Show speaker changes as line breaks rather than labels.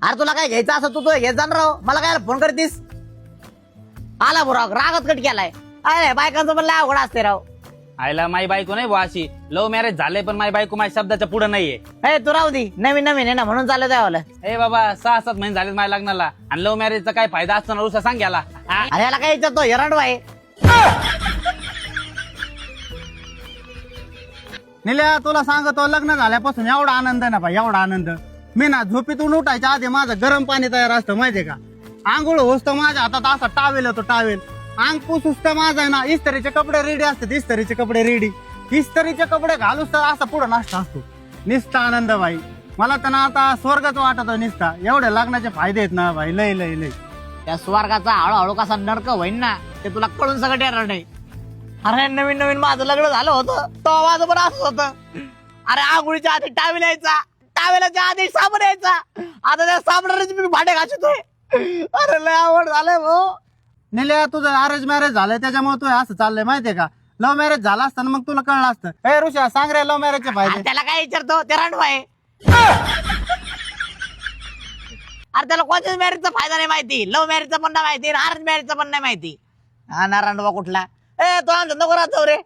अरे तुला काय घ्यायचं असं तू घेत जाणार राव, मला काय फोन करतीस? आला बुरा रागच कट केलाय. अरे बायकांचं पण लय अवघड असते राव.
आईला माई बायको नाही बुवा अशी. लव्ह मॅरेज झाले पण माई बायको माझ्या शब्दाच्या पुढे नाहीये.
हे तू राहू दे, नवीन नवीन आहे ना म्हणून चालू द्यावलं.
ए बाबा 6-7 महिने झाले माझ्या लग्नाला आणि लव्ह मॅरेजचा काय फायदा असतो ना रुसा सांग याला.
अरे याला काय विचारतो एरंडवा आहे.
निल्या तुला सांगतो लग्न झाल्यापासून एवढा आनंद ना भाई, एवढा आनंद. मी ना झोपेतून उठायच्या आधी माझं गरम पाणी तयार असतं माहितीये का. आंघोळ होस तर माझ्या हातात असा टावेल होतो टावेल. अंग पुसूस तर माझा ना इस्त्रीचे कपडे रेडी असतात, इस्त्रीचे कपडे रेडी. इस्त्रीचे कपडे घालूस तर असा पुढे नाश्ता असतो. निस्ता आनंद भाई. मला तर ना आता स्वर्गच वाटत निसता. एवढे लग्नाचे फायदे आहेत ना भाई, लय लय लय.
त्या स्वर्गाचा हळूहळू कसा नरक होईन ना ते तुला कळून सगळं येणार नाही. अरे नवीन नवीन माझं लग्न झालं होतं तो माझं पण असंच होतं. अरे आंघोळीच्या आधी टावेल यायचा, टावेलाच्या आधी साबण यायचा. आता त्या साबणाची मी भांडे घासतोय. अरे लय आवड झालंय भाऊ.
निल्या तुझं अरेंज मॅरेज झालंय त्याच्यामुळे तू असं चाललंय माहितीये का. लव्ह मॅरेज झाला असतं ना मग तुला कळलं असतं. ए ऋषा सांग रे लव्ह मॅरेजचे फायदे.
त्याला काय विचारतो ते रांडवा आहे. अरे त्याला कोणत्याच मॅरेजचा फायदा नाही माहिती, लव्ह मॅरेजचा पण नाही माहिती, अरेंज मॅरेजचा पण नाही माहिती. हा ना रांडवा कुठला. ए तो आमच्या नको राहतो रे.